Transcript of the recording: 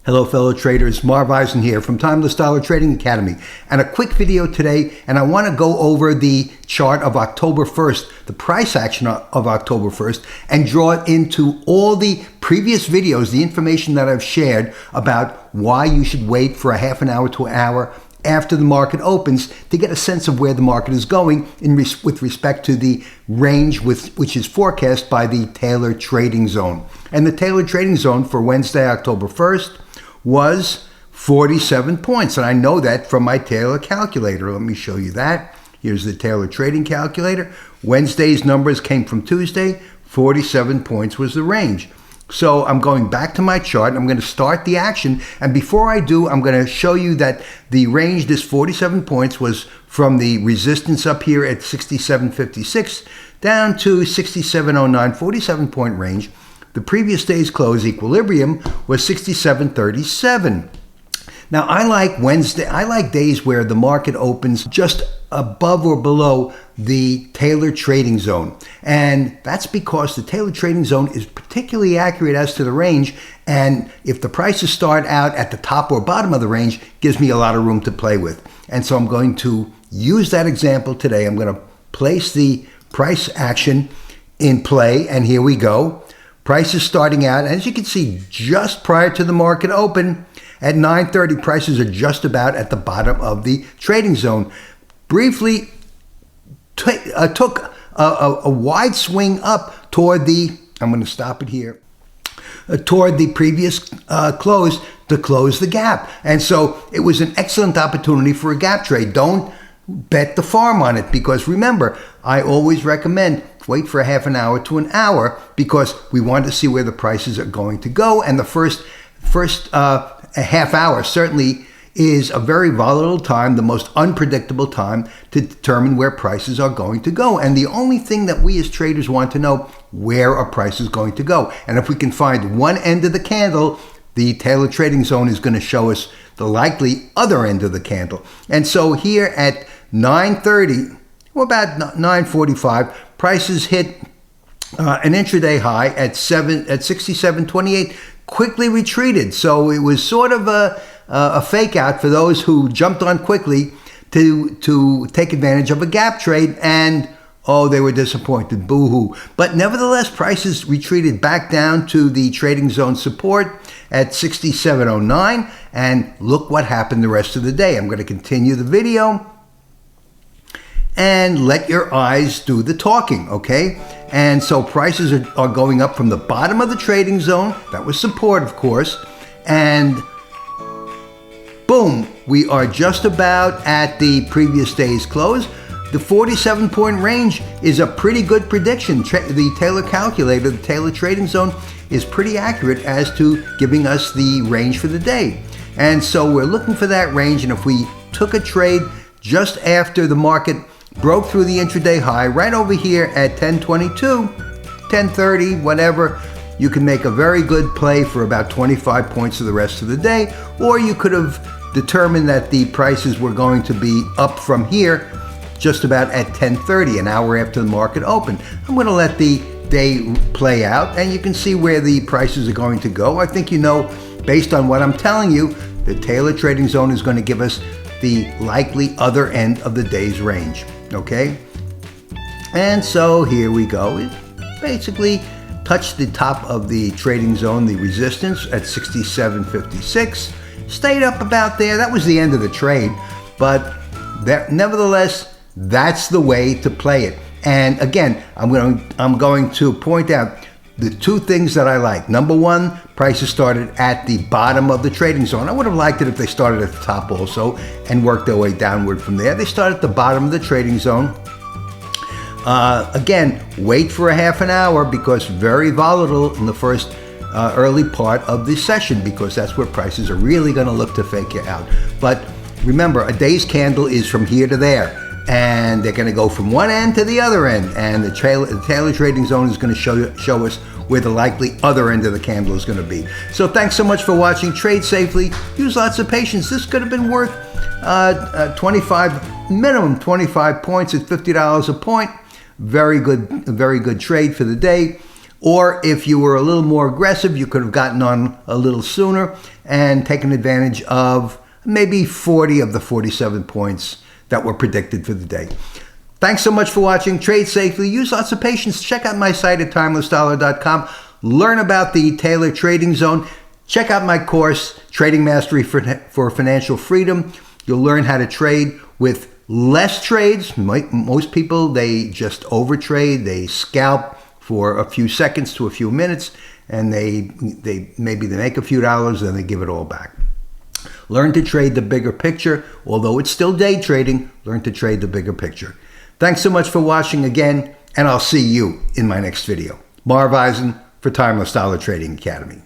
Hello fellow traders, Marv Eisen here from Timeless Dollar Trading Academy, and a quick video today, and I want to go over the chart of October 1st, the price action of October 1st, and draw it into all the previous videos, the information that I've shared about why you should wait for a half an hour to an hour after the market opens to get a sense of where the market is going with respect to the range which is forecast by the Taylor Trading Zone. And the Taylor Trading Zone for Wednesday, October 1st, was 47 points. And I know that from my Taylor calculator. Let me show you that. Here's the Taylor Trading Calculator. Wednesday's numbers came from Tuesday. 47 points was the range. So I'm going back to my chart. I'm going to start the action. And before I do, I'm going to show you that the range, this 47 points, was from the resistance up here at 67.56 down to 67.09, 47-point range. The previous day's close equilibrium was 67.37. Now, I like days where the market opens just above or below the Taylor Trading Zone. And that's because the Taylor Trading Zone is particularly accurate as to the range. And if the prices start out at the top or bottom of the range, gives me a lot of room to play with. And so I'm going to use that example today. I'm going to place the price action in play. And here we go. Prices starting out, as you can see, just prior to the market open at 9:30, prices are just about at the bottom of the trading zone. Briefly took a wide swing up toward the, I'm going to stop it here, toward the previous close to close the gap. And so it was an excellent opportunity for a gap trade. Don't bet the farm on it, because remember, I always recommend wait for a half an hour to an hour, because we want to see where the prices are going to go. And the first a half hour certainly is a very volatile time, the most unpredictable time to determine where prices are going to go. And the only thing that we as traders want to know, where are prices going to go? And if we can find one end of the candle, the Taylor Trading Zone is going to show us the likely other end of the candle. And so here at 9:30, well, about 9:45, prices hit an intraday high at 67.28, quickly retreated. So it was sort of a fake out for those who jumped on quickly to take advantage of a gap trade, and oh, they were disappointed, boo-hoo. But nevertheless, prices retreated back down to the trading zone support at 67.09, and look what happened the rest of the day. I'm going to continue the video and let your eyes do the talking, okay? And so prices are going up from the bottom of the trading zone. That was support, of course. And boom, we are just about at the previous day's close. The 47-point range is a pretty good prediction. The Taylor calculator, the Taylor Trading Zone, is pretty accurate as to giving us the range for the day. And so we're looking for that range. And if we took a trade just after the market broke through the intraday high right over here at 10:22, 10:30, whatever, you can make a very good play for about 25 points for the rest of the day. Or you could have determined that the prices were going to be up from here just about at 10:30, an hour after the market opened. I'm going to let the day play out, and you can see where the prices are going to go. I think you know, based on what I'm telling you, the Taylor Trading Zone is going to give us the likely other end of the day's range. Okay, and so here we go. It basically touched the top of the trading zone, the resistance at 67.56, stayed up about there. That was the end of the trade, but nevertheless, that's the way to play it. And again, I'm going to point out the two things that I like. Number one, prices started at the bottom of the trading zone. I would have liked it if they started at the top also and worked their way downward from there. They started at the bottom of the trading zone. Again, wait for a half an hour, because very volatile in the first early part of the session, because that's where prices are really going to look to fake you out. But remember, a day's candle is from here to there, and they're going to go from one end to the other end, and the Taylor Trading Zone is going to show us where the likely other end of the candle is going to be. So thanks so much for watching. Trade safely. Use lots of patience. This could have been worth minimum 25 points at $50 a point. Very good trade for the day. Or if you were a little more aggressive, you could have gotten on a little sooner and taken advantage of maybe 40 of the 47 points that were predicted for the day. Thanks so much for watching. Trade safely. Use lots of patience. Check out my site at timelessdollar.com. Learn about the Taylor Trading Zone. Check out my course, Trading Mastery for Financial Freedom. You'll learn how to trade with less trades. Most people, they just overtrade. They scalp for a few seconds to a few minutes, and they make a few dollars, then they give it all back. Learn to trade the bigger picture. Although it's still day trading, learn to trade the bigger picture. Thanks so much for watching again, and I'll see you in my next video. Marv Eisen for Timeless Dollar Trading Academy.